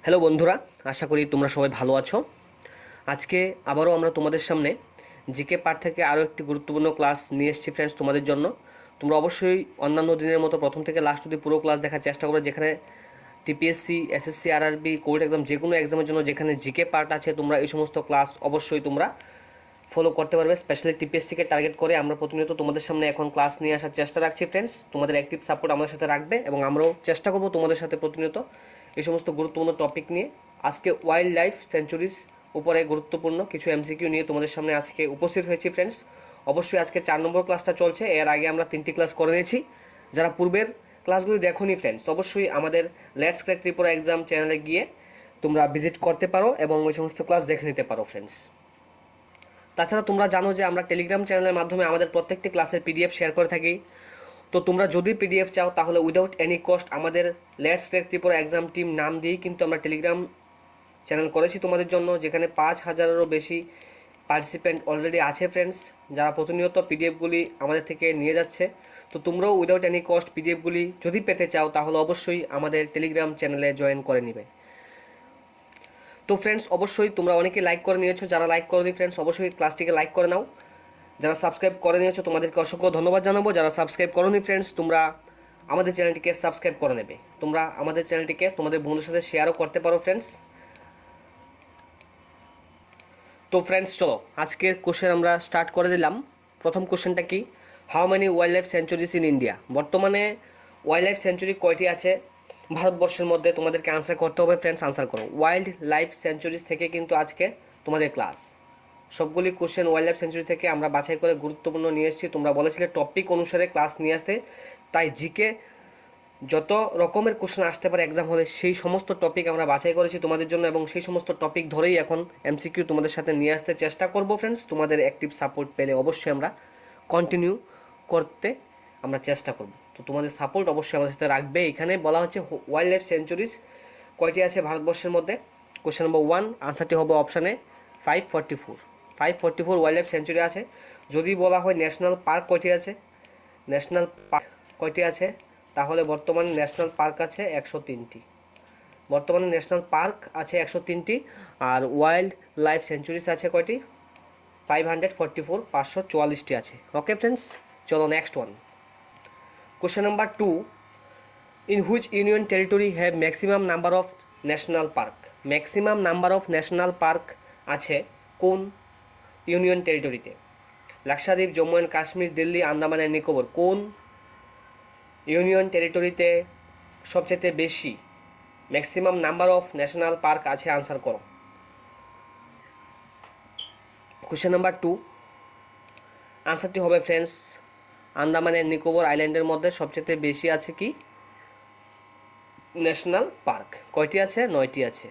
Hello বন্ধুরা, আশা করি তোমরা সবাই ভালো আছো। আজকে আবারও আমরা তোমাদের সামনে জিকে পার্ট থেকে আরও একটি গুরুত্বপূর্ণ ক্লাস নিয়ে এসেছি ফ্রেন্ডস তোমাদের জন্য। তোমরা অবশ্যই অন্যান্য দিনের মতো প্রথম থেকে লাস্ট অবধি পুরো ক্লাস দেখার চেষ্টা করো, যেখানে TPSC, SSC, RRB, court exam যে কোনো এক্সামের জন্য যেখানে জিকে পার্ট আছে তোমরা এই সমস্ত ক্লাস অবশ্যই তোমরা ফলো করতে পারবে। স্পেশালি টিপিএসসিকে টার্গেট করে আমরা প্রতিনিয়ত তোমাদের সামনে এখন ক্লাস নিয়ে আসার চেষ্টা রাখছি ফ্রেন্ডস। তোমাদের অ্যাক্টিভ সাপোর্ট আমাদের সাথে রাখবে এবং আমরাও চেষ্টা করবো তোমাদের সাথে প্রতিনিয়ত এই সমস্ত গুরুত্বপূর্ণ টপিক নিয়ে। আজকে ওয়াইল্ড লাইফ সেঞ্চুরিজ উপরে গুরুত্বপূর্ণ কিছু এমসিকিউ নিয়ে তোমাদের সামনে আজকে উপস্থিত হয়েছি ফ্রেন্ডস। অবশ্যই আজকে 4 নম্বর ক্লাসটা চলছে, এর আগে আমরা 3টি ক্লাস করে নিয়েছি। যারা পূর্বের ক্লাসগুলি দেখোনি ফ্রেন্ডস, অবশ্যই আমাদের লেটস ক্র্যাক ত্রিপুরা এক্সাম চ্যানেলে গিয়ে তোমরা ভিজিট করতে পারো এবং ওই সমস্ত ক্লাস দেখে নিতে পারো ফ্রেন্ডস। তাছাড়া তোমরা জানো যে আমরা টেলিগ্রাম চ্যানেলের মাধ্যমে আমাদের প্রত্যেকটি ক্লাসের পিডিএফ শেয়ার করে থাকি। তো তোমরা যদি পিডিএফ চাও তাহলে উইদাউট এনি কস্ট আমাদের let's crack Tripura exam team নাম দিয়েই কিন্তু আমরা টেলিগ্রাম চ্যানেল করেছি তোমাদের জন্য, যেখানে 5000-এরও বেশি পার্টিসিপেন্ট অলরেডি আছে ফ্রেন্ডস, যারা প্রতিনিয়ত পিডিএফগুলি আমাদের থেকে নিয়ে যাচ্ছে। তো তোমরাও উইদাউট এনি কস্ট পিডিএফগুলি যদি পেতে চাও তাহলে অবশ্যই আমাদের টেলিগ্রাম চ্যানেলে জয়েন করে নিবে। তো ফ্রেন্ডস অবশ্যই তোমরা অনেকে লাইক করে নিয়েছো, যারা লাইক করোনি ফ্রেন্ডস অবশ্যই ক্লাসটিকে লাইক করে নাও। যারা সাবস্ক্রাইব করে নিয়েছো তোমাদেরকে অসংখ্য ধন্যবাদ জানাবো। যারা সাবস্ক্রাইব করোনি ফ্রেন্ডস, তোমরা আমাদের চ্যানেলটিকে সাবস্ক্রাইব করে নেবে। তোমরা আমাদের চ্যানেলটিকে তোমাদের বন্ধুদের সাথে শেয়ারও করতে পারো ফ্রেন্ডস। তো ফ্রেন্ডস চলো আজকের কোশ্চেন আমরা স্টার্ট করে দিলাম। প্রথম কোশ্চেনটা কি, how many wild life centuries in India? বর্তমানে ওয়াইল্ড লাইফ সেঞ্চুরি কয়টি আছে ভারতবর্ষের মধ্যে? তোমাদেরকে আনসার করতে হবে ফ্রেন্ডস, আনসার করো। ওয়াইল্ড লাইফ সেঞ্চুরিজ থেকে কিন্তু আজকে তোমাদের ক্লাস, সবগুলি কোশ্চেন ওয়াইল্ড লাইফ সেঞ্চুরি থেকে আমরা বাছাই করে গুরুত্বপূর্ণ নিয়ে এসেছি। তোমরা বলেছিলে টপিক অনুসারে ক্লাস নিয়ে আসতে, তাই জিকে যত রকমের কোশ্চেন আসতে পারে এক্সাম হলে সেই সমস্ত টপিক আমরা বাছাই করেছি তোমাদের জন্য এবং সেই সমস্ত টপিক ধরেই এখন এমসিকিউ তোমাদের সাথে নিয়ে আসতে চেষ্টা করব ফ্রেন্ডস। তোমাদের অ্যাক্টিভ সাপোর্ট পেলে অবশ্যই আমরা কন্টিনিউ করতে আমরা চেষ্টা করব। তো তোমাদের সাপোর্ট অবশ্যই আমাদের সাথে রাখবে। এখানে বলা হচ্ছে ওয়াইল্ড লাইফ সেঞ্চুরিজ কয়টি আছে ভারতবর্ষের মধ্যে। কোশ্চেন নম্বর 1 আনসারটি হবে অপশানে 544 ওয়াইল্ড লাইফ সেঞ্চুরি আছে। যদি বলা হয় ন্যাশনাল পার্ক কয়টি আছে, ন্যাশনাল পার্ক কয়টি আছে, তাহলে বর্তমানে ন্যাশনাল পার্ক আছে 103টি। বর্তমানে ন্যাশনাল পার্ক আছে 103টি আর ওয়াইল্ড লাইফ সেঞ্চুরিজ আছে কয়টি? 544টি আছে। ওকে ফ্রেন্ডস, চলো next one. Question number 2, in which union territory have maximum number of national park? Maximum number of national park আছে কোন ইউনিয়ন টেরিটরিতে? Lakshadweep, Jammu and Kashmir, Delhi, Andaman and Nicobar. কোন ইউনিয়ন টেরিটরিতে সবচেয়ে বেশি maximum number of national park আছে? আনসার করো। কোশ্চেন নাম্বার 2 আনসারটি হবে ফ্রেন্ডস আন্দামান অ্যান্ড নিকোবর আইল্যান্ডের মধ্যে সবচেয়ে বেশি আছে কি ন্যাশনাল পার্ক। কয়টি আছে? 9টি আছে।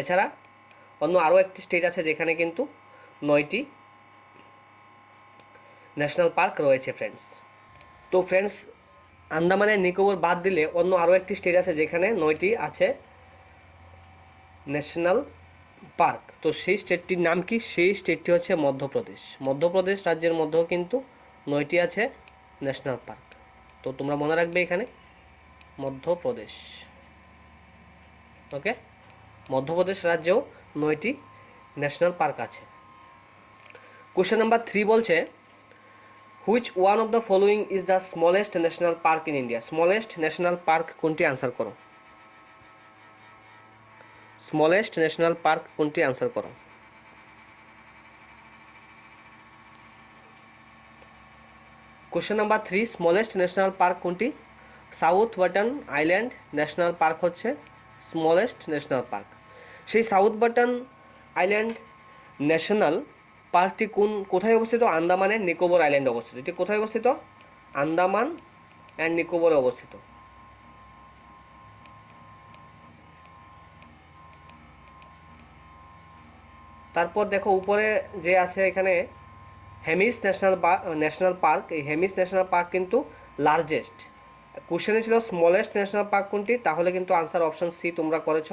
এছাড়া অন্য আরও একটি স্টেট আছে যেখানে কিন্তু 9টি ন্যাশনাল পার্ক রয়েছে ফ্রেন্ডস। তো ফ্রেন্ডস আন্দামান অ্যান্ড নিকোবর বাদ দিলে অন্য আরও একটি স্টেট আছে যেখানে 9টি আছে ন্যাশনাল পার্ক। তো সেই স্টেটটির নাম কি? সেই স্টেটটি হচ্ছে মধ্যপ্রদেশ। মধ্যপ্রদেশ রাজ্যের মধ্যেও কিন্তু 9টি আছে ন্যাশনাল পার্ক। তো তোমরা মনে রাখবে এখানে মধ্যপ্রদেশ। ওকে, মধ্যপ্রদেশ রাজ্যেও 9টি ন্যাশনাল পার্ক আছে। কোশ্চেন নাম্বার 3 বলছে, which one of the following is the smallest national park in India? Smallest national park কোনটি? আনসার করো। স্মলেস্ট ন্যাশনাল পার্ক কোনটি? আনসার করো। Question number 3, smallest national park কোনটি? South Button Island National Park হচ্ছে smallest national park. সেই South Button Island National পার্কটি কোথায় অবস্থিত? আন্দামান অ্যান্ড নিকোবর আইল্যান্ডে অবস্থিত। এটি কোথায় অবস্থিত? আন্দামান অ্যান্ড নিকোবরে অবস্থিত। তারপর দেখো উপরে যে আছে এখানে হেমিস ন্যাশনাল পার্ক। এই হেমিস ন্যাশনাল পার্ক কিন্তু লার্জেস্ট। কোশ্চেনে ছিল স্মলেস্ট ন্যাশনাল পার্ক কোনটি, তাহলে কিন্তু আনসার অপশান সি তোমরা করেছ,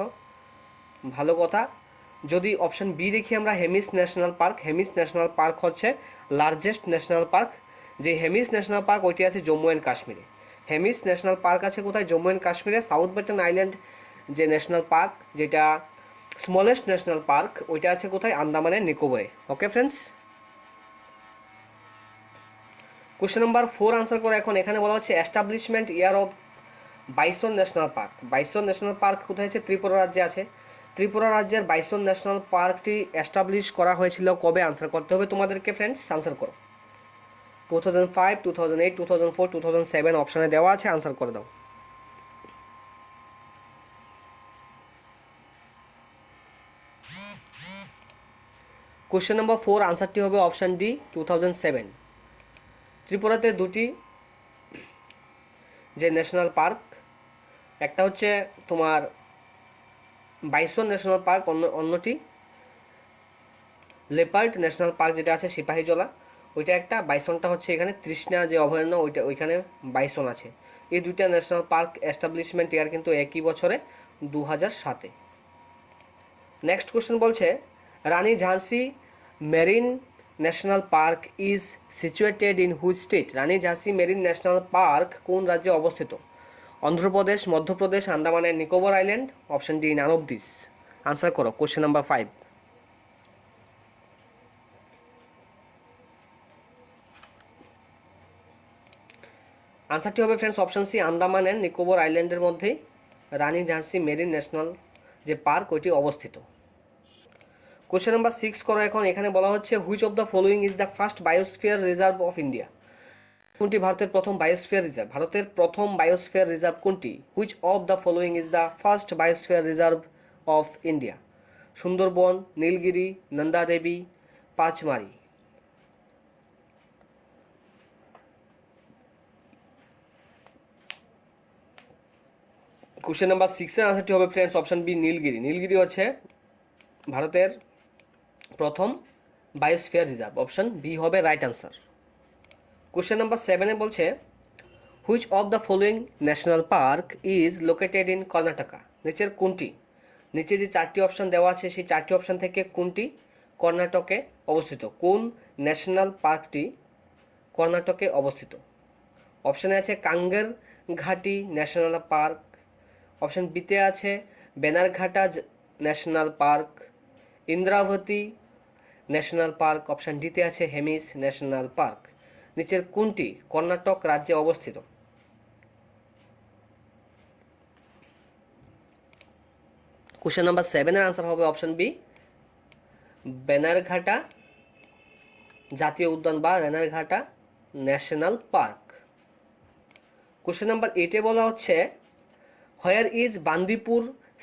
ভালো কথা। যদি অপশান বি দেখি আমরা Hemis national Park, Hemis national Park হচ্ছে লার্জেস্ট ন্যাশনাল পার্ক। যে হেমিস ন্যাশনাল পার্ক ওইটি আছে জম্মু অ্যান্ড কাশ্মীরে। হেমিস ন্যাশনাল পার্ক আছে কোথায়? জম্মু অ্যান্ড কাশ্মীরে সাউথ বাটন আইল্যান্ড যে ন্যাশনাল পার্ক, যেটা স্মলেস্ট ন্যাশনাল পার্ক, ওইটা আছে কোথায়? আন্দামানের নিকোবরে। Okay friends, question number 4 answer করে এখন। এখানে বলা হচ্ছে establishment year of Bison National Park. Bison National Park কোথায় আছে? ত্রিপুরা রাজ্যে আছে। ত্রিপুরা রাজ্যের বাইসন ন্যাশনাল পার্কটি এস্টাবলিশ করা হয়েছিল কবে? আনসার করতে হবে তোমাদেরকে ফ্রেন্ডস। আনসার করো। 2005, 2008, 2004, 2007 অপশানে দেওয়া আছে, আনসার করে দাও। কোশ্চেন নাম্বার 4 আনসারটি হবে অপশান ডি, 2007। ত্রিপুরাতে দুটি যে ন্যাশনাল পার্ক, একটা হচ্ছে তোমার বাইসন ন্যাশনাল পার্ক, অন্যটি লেপার্ড ন্যাশনাল পার্ক যেটা আছে সিপাহীজলা, ওইটা একটা। বাইসনটা হচ্ছে এখানে তৃষ্ণা যে অভয়ারণ্য, ওইখানে বাইসন আছে। এই দুইটা ন্যাশনাল পার্ক এস্টাবলিশমেন্ট ইয়ার কিন্তু একই বছরে, 2007-এ। নেক্সট কোশ্চেন বলছে রানী ঝাঁসি marine national park is situated in which state? Rani ঝাঁসি marine national park কোন রাজ্যে অবস্থিত? Andhra Pradesh, Madhya Pradesh, আন্দামানের Nicobar island. Option D, none of this. Answer করো কোশ্চেন নাম্বার 5। আনসারটি হবে friends option C, Andaman and Nicobar আইল্যান্ডের মধ্যেই রানী ঝাঁসি মেরিন ন্যাশনাল যে পার্ক ওইটি অবস্থিত। কোশ্চেন নাম্বার 6 করো এখন। এখানে বলা হচ্ছে which of the following is the first biosphere reserve of India? কোনটি ভারতের প্রথম বায়োস্ফিয়ার রিজার্ভ? ভারতের প্রথম বায়োস্ফিয়ার রিজার্ভ কোনটি? Which of the following is the first biosphere reserve of India? Sundarban, Nilgiri, Nanda Devi, Pachmarhi. Question number 6 এর আনসারটি হবে friends option B, Nilgiri. Nilgiri হচ্ছে ভারতের প্রথম বায়োস্ফিয়ার রিজার্ভ। অপশন বি হবে রাইট আনসার। কোশ্চেন নাম্বার 7-এ বলছে which of the following national park is located in Karnataka? নিচের কোনটি, নিচে যে 4টি অপশন দেওয়া আছে সেই 4টি অপশন থেকে কোনটি কর্ণাটকে অবস্থিত? কোন ন্যাশনাল পার্কটি কর্ণাটকে অবস্থিত? অপশানে আছে কাঙ্গের ঘাটি ন্যাশনাল পার্ক, অপশন বিতে আছে Bannerghatta National Park, Indravati National park, option ডিতে আছে হেমিস ন্যাশনাল পার্ক। নিচের কোনটি কর্ণাটক রাজ্যে অবস্থিত? কোশ্চেন নাম্বার 7-এর আনসার হবে অপশন বি, বেনারঘাটা জাতীয় উদ্যান বা Bannerghatta National park. Question number 8-এ বলা হচ্ছে where is Bandipur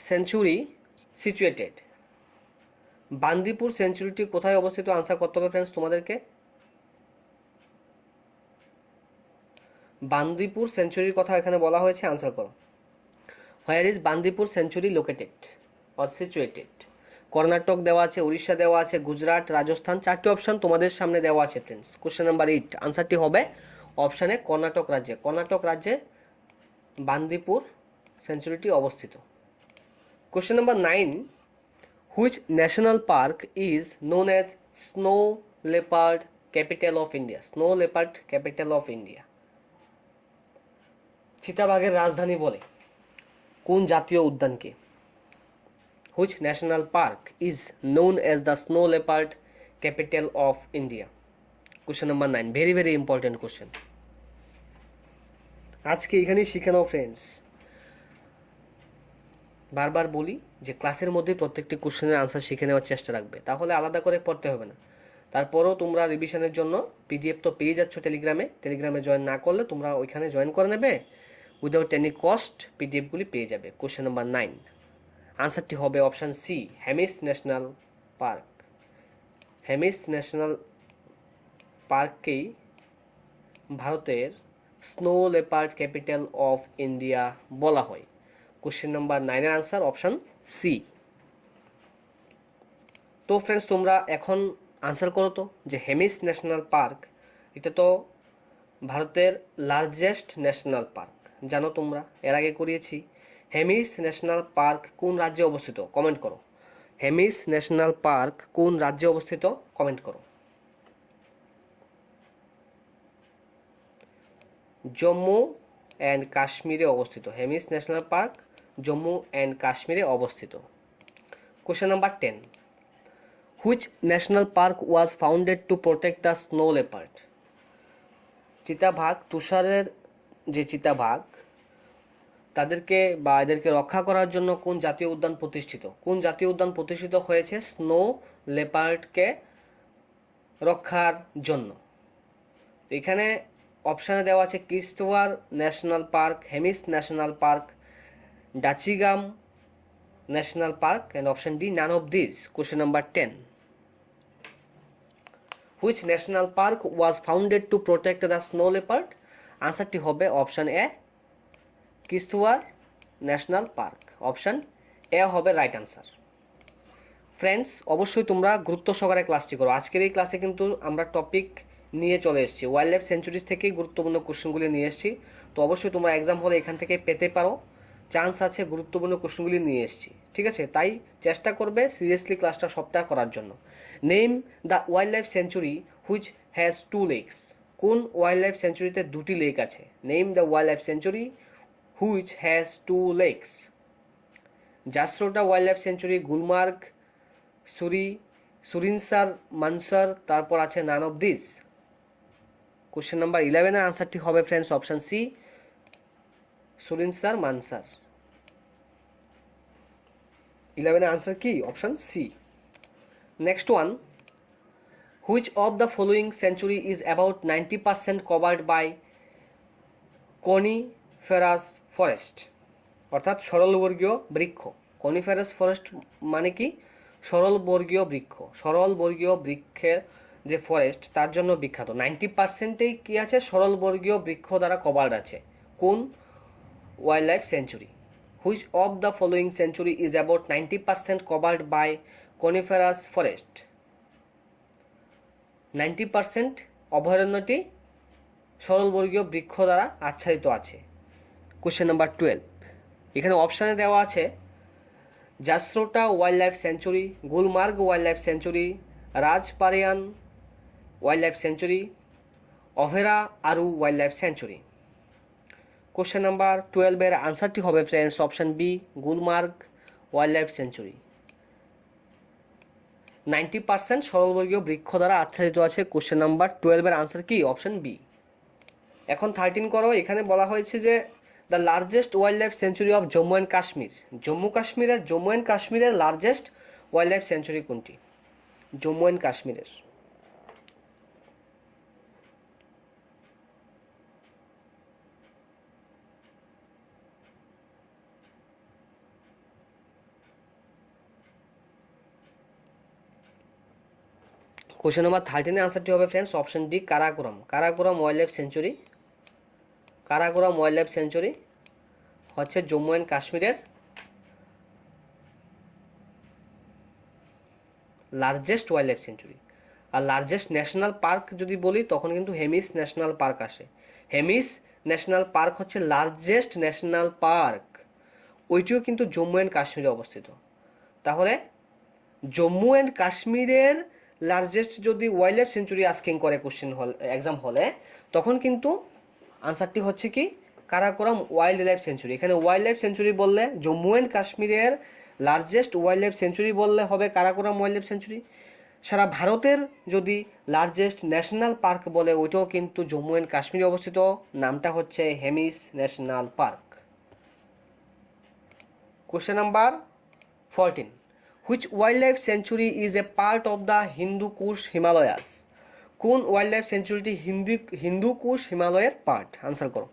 sanctuary situated? Bandipur সেঞ্চুরিটি কোথায় অবস্থিত? আনসার করতে হবে ফ্রেন্ডস তোমাদেরকে। বান্দিপুর সেঞ্চুরির কথা এখানে বলা হয়েছে, আনসার করো। হোয়ার is Bandipur century located or situated? Karnataka দেওয়া আছে, উড়িষ্যা দেওয়া আছে, গুজরাট, রাজস্থান। 4টি অপশন তোমাদের সামনে দেওয়া আছে ফ্রেন্ডস। কোশ্চেন নাম্বার 8 আনসারটি হবে অপশানে কর্ণাটক রাজ্যে। কর্ণাটক রাজ্যে বান্দিপুর সেঞ্চুরিটি অবস্থিত। Question number 9 which national park is known as snow leopard capital of India? Snow leopard capital of India, চিতাবাঘের রাজধানী বলে কোন জাতীয় উদ্যানকে? Which national park is known as the snow leopard capital of India? Question number 9 very very important question. আজকে এখানেই শিখে নাও friends. বারবার বলি যে ক্লাসের মধ্যে প্রত্যেকটি কোশ্চেনের আনসার শিখে নেওয়ার চেষ্টা রাখবে, তাহলে আলাদা করে পড়তে হবে না। তারপরেও তোমরা রিভিশনের জন্য পিডিএফ তো পেয়ে যাচ্ছ টেলিগ্রামে জয়েন না করলে তোমরা ওইখানে জয়েন করে নেবে, উইদাউট এনি কস্ট পিডিএফগুলি পেয়ে যাবে। কোশ্চেন নাম্বার 9 আনসারটি হবে option C, Hemis national Park. Hemis National পার্ককেই ভারতের snow leopard capital of India বলা হয়। কোশ্চেন নাম্বার 9-এর আনসার অপশান সি। তো ফ্রেন্ডস তোমরা এখন আনসার করো তো যে হেমিস ন্যাশনাল পার্ক এটা তো ভারতের লার্জেস্ট ন্যাশনাল পার্ক, জানো তোমরা, এর আগে করিয়েছি। হেমিস ন্যাশনাল পার্ক কোন রাজ্যে অবস্থিত? কমেন্ট করো। হেমিস ন্যাশনাল পার্ক কোন রাজ্যে অবস্থিত? কমেন্ট করো। জম্মু অ্যান্ড কাশ্মীরে অবস্থিত Hemis national park Jammu and কাশ্মীরে অবস্থিত। Question number 10, which national park was founded to protect the snow leopard? চিতাবাঘ, তুষারের যে চিতাবাঘ তাদেরকে বা এদেরকে রক্ষা করার জন্য কোন জাতীয় উদ্যান প্রতিষ্ঠিত? কোন জাতীয় উদ্যান প্রতিষ্ঠিত হয়েছে স্নো লেপার্ডকে রক্ষার জন্য? এখানে অপশানে দেওয়া আছে Kishtwar National Park, Hemis national Park, Dachigam National Park, and option D none of this. Question number 10, which national park was founded to protect the snow leopard? আনসারটি হবে option A, Kishtwar National Park. Option A হবে right answer. Friends, অবশ্যই তোমরা গুরুত্ব সহকারে ক্লাসটি করো। আজকের এই ক্লাসে কিন্তু আমরা টপিক নিয়ে চলে এসেছি, ওয়াইল্ড লাইফ সেঞ্চুরিজ থেকেই গুরুত্বপূর্ণ কোশ্চেনগুলি নিয়ে এসেছি। তো অবশ্যই তোমরা এক্সাম হলে এখান থেকে পেতে পারো, চান্স আছে, গুরুত্বপূর্ণ কোশ্চেনগুলি নিয়ে এসেছি। ঠিক আছে, তাই চেষ্টা করবে সিরিয়াসলি ক্লাসটা সবটা করার জন্য। Name the wild life sanctuary which has 2 lakes. কোন ওয়াইল্ড লাইফ সেঞ্চুরিতে 2টি লেক আছে? Name the wild life sanctuary which has 2 lakes. Jasrota wild life sanctuary, Gulmarg, Surinsar, Mansar, তারপর আছে none of this. Question number 11 এর আনসারটি হবে friends option C, Surinsar, Mansar. 11 এর আনসার কি? Option C. Next one, which of the following sanctuary is about 90% covered by coniferous forest? অর্থাৎ সরলবর্গীয় বৃক্ষ। Coniferous forest মানে কি? সরলবর্গীয় বৃক্ষ। সরলবর্গীয় বৃক্ষের যে ফরেস্ট তার জন্য বিখ্যাত। 90%ই কি আছে? সরলবর্গীয় বৃক্ষ দ্বারা কভার্ড আছে। কোন wild life sanctuary? Which of the following sanctuary is about 90% covered by coniferous forest? 90% অভয়ারণ্যটি সরলবর্গীয় বৃক্ষ দ্বারা আচ্ছাদিত আছে। কোশ্চেন নাম্বার 12, এখানে অপশানে দেওয়া আছে Jasrota wild life sanctuary, Gulmarg wild life sanctuary, Rajparian wild life sanctuary, Overa Aru wild life sanctuary. Question number 12 এর আনসারটি হবে friends option B, Gulmarg wild life sanctuary. 90% সরলবর্গীয় বৃক্ষ দ্বারা আচ্ছাদিত আছে। কোশ্চেন নাম্বার 12 এর আনসার কি? Option B. এখন 13 করো। এখানে বলা হয়েছে যে the largest wild life sanctuary of Jammu and Kashmir. Jammu and কাশ্মীরের লার্জেস্ট ওয়াইল্ড লাইফ সেঞ্চুরি কোনটি? জম্মু অ্যান্ড কাশ্মীরের। কোশ্চেন নাম্বার 13 এর আনসারটি হবে friends option D, Karakoram. Karakoram wild life sanctuary. Karakoram wild life sanctuary হচ্ছে জম্মু অ্যান্ড কাশ্মীরের লার্জেস্ট ওয়াইল্ড লাইফ সেঞ্চুরি। আর লার্জেস্ট ন্যাশনাল পার্ক যদি বলি তখন কিন্তু হেমিস ন্যাশনাল পার্ক আসে। হেমিস ন্যাশনাল পার্ক হচ্ছে লার্জেস্ট ন্যাশনাল পার্ক, ওইটিও কিন্তু জম্মু অ্যান্ড কাশ্মীরে অবস্থিত। তাহলে জম্মু অ্যান্ড কাশ্মীরের লার্জেস্ট যদি ওয়াইল্ড লাইফ সেঞ্চুরি আস্কিং করে কোশ্চেন হল এক্সাম হলে, তখন কিন্তু আনসারটি হচ্ছে কি কারাকোরাম ওয়াইল্ড লাইফ সেঞ্চুরি। এখানে ওয়াইল্ড লাইফ সেঞ্চুরি বললে জম্মু অ্যান্ড কাশ্মীরের লার্জেস্ট ওয়াইল্ড লাইফ সেঞ্চুরি বললে হবে কারাকোরাম ওয়াইল্ড লাইফ সেঞ্চুরি। সারা ভারতের যদি লার্জেস্ট ন্যাশনাল পার্ক বলে ওইটাও কিন্তু জম্মু অ্যান্ড কাশ্মীরে অবস্থিত, নামটা হচ্ছে Hemis national park. Question number 14, which wild life sanctuary is a part of the Hindu Kush Himalayas? কোন ওয়াইল্ড লাইফ সেঞ্চুরিটি হিন্দু কুশ হিমালয়ের পার্ট? আনসার করো।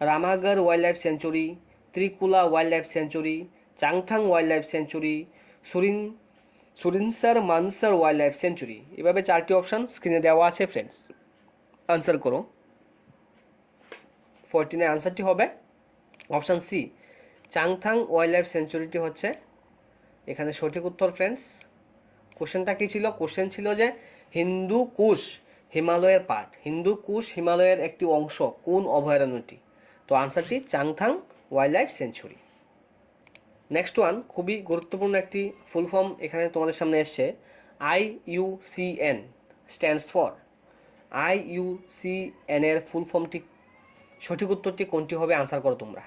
Ramgarh wild life sanctuary, Trikula wild life sanctuary, Changthang wild life sanctuary, Surinsar Mansar wild life sanctuary. এভাবে 4টি অপশন স্ক্রিনে দেওয়া আছে ফ্রেন্ডস, আনসার করো। 14 এর আনসারটি হবে option C, Changthang wildlife সেঞ্চুরিটি হচ্ছে এখানে সঠিক উত্তর ফ্রেন্ডস। কোশ্চেনটা কী ছিল? কোশ্চেন ছিল যে হিন্দু কুশ হিমালয়ের পার্ট, হিন্দু কুশ হিমালয়ের একটি অংশ কোন অভয়ারণ্যটি? তো আনসারটি Changthang wild life sanctuary. Next one, খুবই গুরুত্বপূর্ণ একটি ফুল ফর্ম এখানে তোমাদের সামনে এসছে। IUCN স্ট্যান্ডস ফর, IUCN এর ফুল ফর্মটি, সঠিক উত্তরটি কোনটি হবে? আনসার করো তোমরা।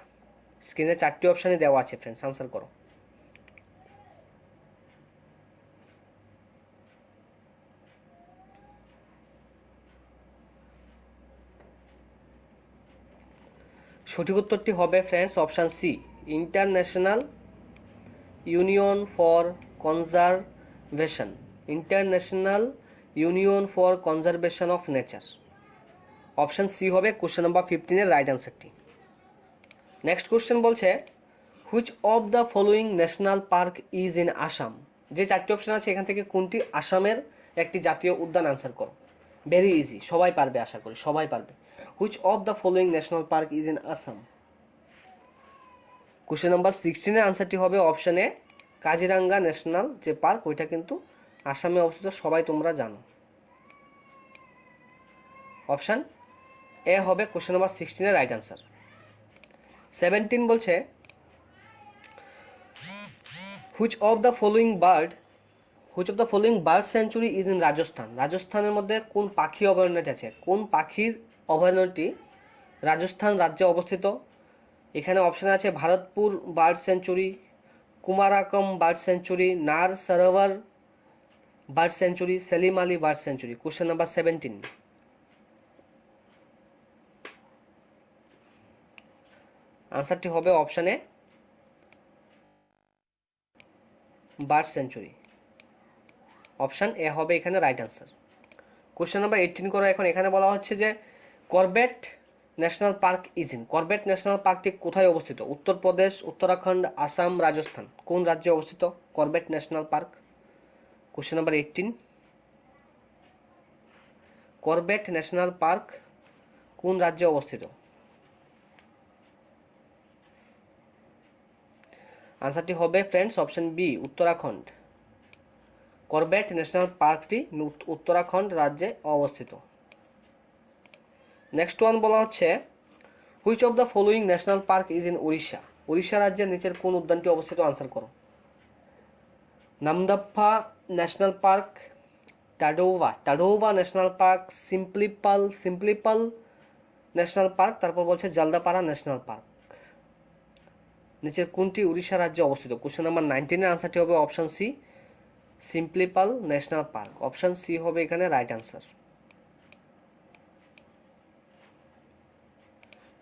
স্ক্রিনে 4টি অপশানই দেওয়া আছে ফ্রেন্ডস, আনসার করো। সঠিক উত্তরটি হবে friends option C, international union for conservation, international union for conservation of nature. Option C হবে কোশ্চেন নাম্বার 15-এর রাইট অ্যান্সারটি। নেক্সট কোশ্চেন বলছে which of the following national park is in Assam. যে 4টি অপশান আছে এখান থেকে কোনটি আসামের একটি জাতীয় উদ্যান? আনসার করো। ভেরি ইজি, সবাই পারবে, আশা করি সবাই পারবে। Which of the following national park is in Assam. Question number 16-এর আনসারটি হবে অপশান এ, কাজিরাঙ্গা ন্যাশনাল যে পার্ক ওইটা কিন্তু আসামে অবস্থিত, সবাই তোমরা জানো। অপশান এ হবে কোশ্চেন নাম্বার 16-এর রাইট অ্যান্সার। 17 বলছে which of the following bird century is in Rajasthan. রাজস্থানের মধ্যে কোন পাখি অভয়ারণ্যটি আছে? কোন পাখির অভয়ারণ্যটি রাজস্থান রাজ্যে অবস্থিত? এখানে অপশান আছে Bharatpur bird sanctuary, Kumarakom bird sanctuary, Nal Sarovar bird sanctuary, Salim Ali bird sanctuary. Question number 17, আনসারটি হবে option A, bird sanctuary. Option A হবে এখানে রাইট অ্যান্সার। কোশ্চেন নাম্বার 18 করো এখন। এখানে বলা হচ্ছে যে Corbett national park is in. Corbett national পার্কটি কোথায় অবস্থিত? উত্তরপ্রদেশ, উত্তরাখণ্ড, আসাম, রাজস্থান। কোন রাজ্যে অবস্থিত Corbett national park? Question number 18, Corbett national park কোন রাজ্যে অবস্থিত? আনসারটি হবে friends option B, Uttarakhand. Corbett national পার্কটি উত্তরাখণ্ড রাজ্যে অবস্থিত। নেক্সট ওয়ান বলা হচ্ছে which of the following national park is in Orissa. Orissa রাজ্যের নিচের কোন উদ্যানটি অবস্থিত? আনসার করো। Namdapha national park, Tadoba national park, Simlipal national park, তারপর বলছে জলদাপাড়া ন্যাশনাল পার্ক। নিচের কোনটি উড়িষ্যা রাজ্যে অবস্থিত? কোশ্চেন নাম্বার 19-এর আনসারটি হবে option C, Simlipal national park. Option C হবে এখানে right answer.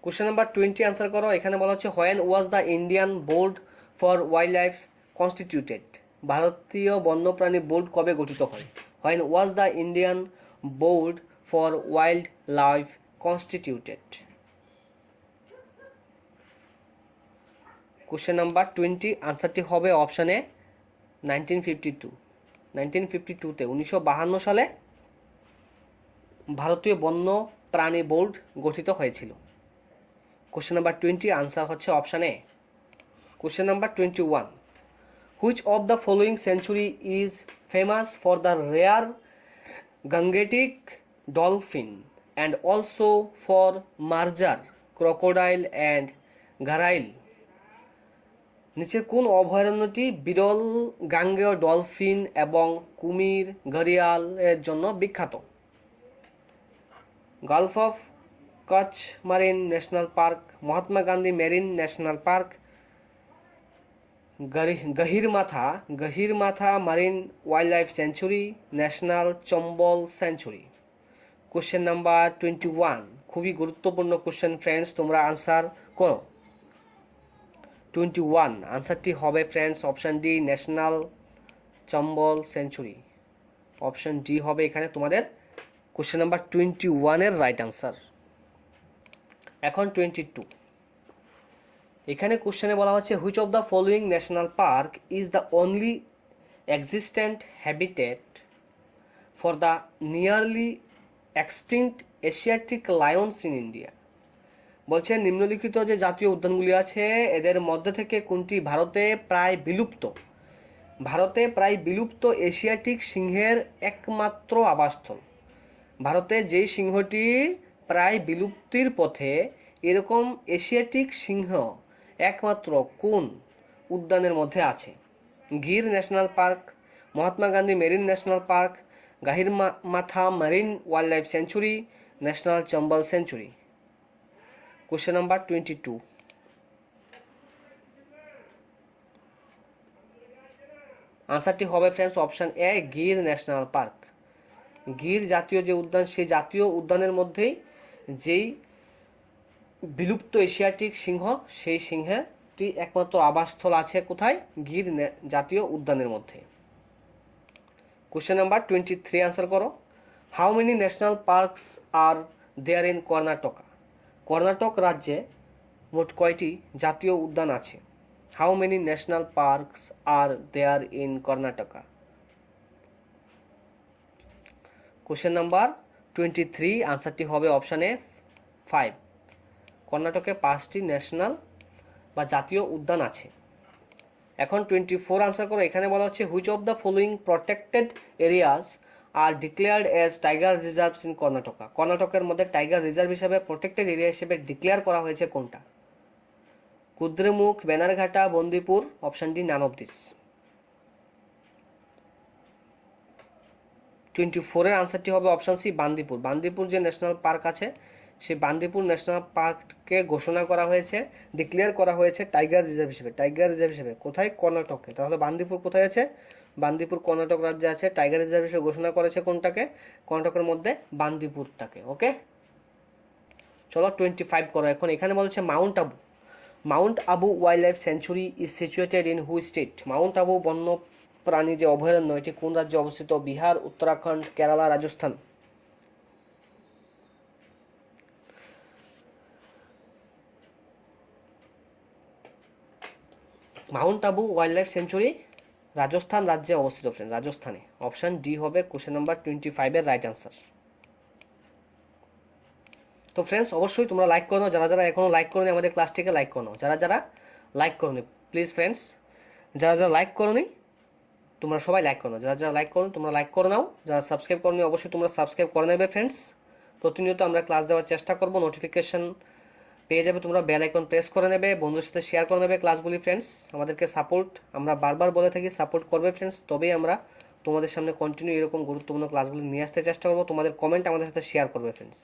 Question number 20 answer করো। এখানে বলা হচ্ছে when was the Indian board for wildlife constituted. ভারতীয় বন্যপ্রাণী বোর্ড কবে গঠিত হয়? When was the Indian board for wildlife constituted. Question number 20 আনসারটি হবে অপশন এ 1952। 1952-তে 1952 সালে ভারতীয় বন্য প্রাণী বোর্ড গঠিত হয়েছিল। কোশ্চেন নাম্বার 20 আনসার হচ্ছে option A. Question number 21, which of the following sanctuary is famous for the rare Gangetic dolphin and also for marsh, crocodile and gharial. নিচের কোন অভয়ারণ্যটি বিরল গাঙ্গেয় ডলফিন এবং কুমির, ঘড়িয়াল এর জন্য বিখ্যাত? Gulf of Kutch marine national park, Mahatma Gandhi marine national park, Gahirmatha marine wild life sanctuary, national Chambal sanctuary. Question number 21 খুবই গুরুত্বপূর্ণ কোশ্চেন ফ্রেন্ডস, তোমরা আনসার করো। 21 আনসারটি হবে friends option D, national Chambal century. Option D হবে এখানে তোমাদের কোশ্চেন নাম্বার 21-এর রাইট আনসার। এখন 22, এখানে কোশ্চেনে বলা হচ্ছে which of the following national park is the only existent habitat for the nearly extinct Asiatic Lions in India. বলছে নিম্নলিখিত যে জাতীয় উদ্যানগুলি আছে এদের মধ্যে থেকে কোনটি ভারতে প্রায় বিলুপ্ত এশিয়াটিক সিংহের একমাত্র আবাসস্থল। ভারতে যেই সিংহটি প্রায় বিলুপ্তির পথে, এরকম এশিয়াটিক সিংহ একমাত্র কোন উদ্যানের মধ্যে আছে? Gir national park, Mahatma Gandhi marine national park, Gahirmatha marine wild life sanctuary, national Chambal sanctuary. Question number 22। আনসারটি হবে friends option A, Gir national park. Gir জাতীয় যে উদ্যান, সেই জাতীয় উদ্যানের মধ্যেই যেই বিলুপ্ত এশিয়াটিক সিংহ, সেই সিংহটি একমাত্র আবাসস্থল আছে কোথায়? গির জাতীয় উদ্যানের মধ্যে। কোশ্চেন নাম্বার 23 আনসার করো। How many national parks are there in Karnataka? Karnataka রাজ্যে মোট কয়টি জাতীয় উদ্যান আছে? How many national parks are there in Karnataka? Question number 23 আনসারটি হবে অপশান এ 5। কর্ণাটকে 5টি ন্যাশনাল বা জাতীয় উদ্যান আছে। এখন 24 আনসার করো। এখানে বলা হচ্ছে which of the following protected areas are declared as tiger reserves in Karnataka? কর্ণাটকের মধ্যে টাইগার রিজার্ভ হিসেবে প্রটেক্টেড এরিয়া হিসেবে ডিক্লেয়ার করা হয়েছে কোনটা? Kudremukh, Bannerghatta, Bandipur. Option D none of this. 24 এর আনসারটি হবে অপশান সি, বান্দিপুর। বান্দিপুর যে ন্যাশনাল পার্ক আছে, সেই বান্দিপুর ন্যাশনাল পার্ককে ঘোষণা করা হয়েছে, ডিক্লেয়ার করা হয়েছে টাইগার রিজার্ভ হিসেবে। টাইগার রিজার্ভ হিসেবে কোথায়? কর্ণাটকে। তাহলে বান্দিপুর কোথায় আছে? বান্দিপুর কর্ণাটক রাজ্যে আছে। টাইগার রিজার্ভ হিসেবে ঘোষণা করেছে কোনটাকে? কর্ণাটকের মধ্যে বান্দিপুরটাকে। ওকে, চলো 25 করো। এখন এখানে বলছে Mount Abu. Mount Abu wild life sanctuary is situated in which state? Mount Abu বন্য প্রাণী যে অভয়ারণ্য, এটি কোন রাজ্যে অবস্থিত? Bihar, Uttarakhand, Kerala, Rajasthan. Mount Abu wild life century Rajasthan রাজ্যে অবস্থিত ফ্রেন্ড, রাজস্থানে। অপশান ডি হবে কোশ্চেন নাম্বার 25 এর রাইট আনসার। তো ফ্রেন্ডস অবশ্যই তোমরা লাইক করে নাও, যারা যারা এখনও লাইক করোনি আমাদের ক্লাসটিকে লাইক করে নাও। যারা যারা লাইক করোনি প্লিজ ফ্রেন্ডস, যারা যারা লাইক করোনি তোমরা সবাই লাইক করো। যারা যারা লাইক করো তোমরা লাইক করে নাও। যারা সাবস্ক্রাইব করোনি অবশ্যই তোমরা সাবস্ক্রাইব করে নেবে ফ্রেন্ডস। প্রতিনিয়ত আমরা ক্লাস দেওয়ার চেষ্টা করব, নোটিফিকেশন পেয়ে যাবে তোমরা। বেল আইকন প্রেস করে নেবে, বন্ধুদের সাথে শেয়ার করে নেবে ক্লাসগুলি ফ্রেন্ডস। আমাদেরকে সাপোর্ট, আমরা বারবার বলে থাকি, সাপোর্ট করবে ফ্রেন্ডস, তবেই আমরা তোমাদের সামনে কন্টিনিউ এরকম গুরুত্বপূর্ণ ক্লাসগুলি নিয়ে আসতে চেষ্টা করবো। তোমাদের কমেন্ট আমাদের সাথে শেয়ার করবে ফ্রেন্ডস,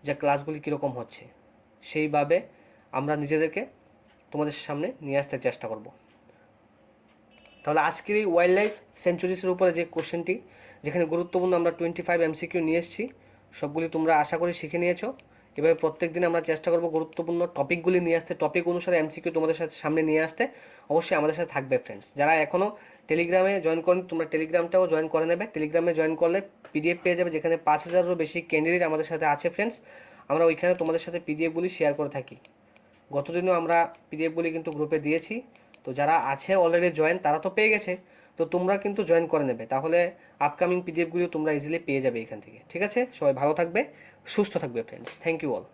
যে ক্লাসগুলি কীরকম হচ্ছে, সেইভাবে আমরা নিজেদেরকে তোমাদের সামনে নিয়ে আসতে চেষ্টা করব। তাহলে আজকের এই ওয়াইল্ড লাইফ সেঞ্চুরিসের উপরে যে কোশ্চেনটি, যেখানে গুরুত্বপূর্ণ আমরা 25 MCQ নিয়ে এসেছি, সবগুলি তোমরা আশা করি শিখে নিয়েছো। এভাবে প্রত্যেক দিন আমরা চেষ্টা করবো গুরুত্বপূর্ণ টপিকগুলি নিয়ে আসতে, টপিক অনুসারে MCQ তোমাদের সাথে সামনে নিয়ে আসতে। অবশ্যই আমাদের সাথে থাকবে ফ্রেন্ডস। যারা এখনও টেলিগ্রামে জয়েন করেনি তোমরা টেলিগ্রামটাও জয়েন করে নেবে। টেলিগ্রামে জয়েন করলে PDF পেয়ে যাবে, যেখানে 5000-এরও বেশি ক্যান্ডিডেট আমাদের সাথে আছে ফ্রেন্ডস। আমরা ওইখানে তোমাদের সাথে PDFগুলি শেয়ার করে থাকি। গতদিনও আমরা PDFগুলি কিন্তু গ্রুপে দিয়েছি। তো যারা আছে অলরেডি জয়েন তারা তো পেয়ে গেছে, তো তোমরা কিন্তু জয়েন করে নেবে, তাহলে আপকামিং PDFগুলিও তোমরা ইজিলি পেয়ে যাবে এখান থেকে। ঠিক আছে, সবাই ভালো থাকবে, সুস্থ থাকবে ফ্রেন্ডস। Thank you all.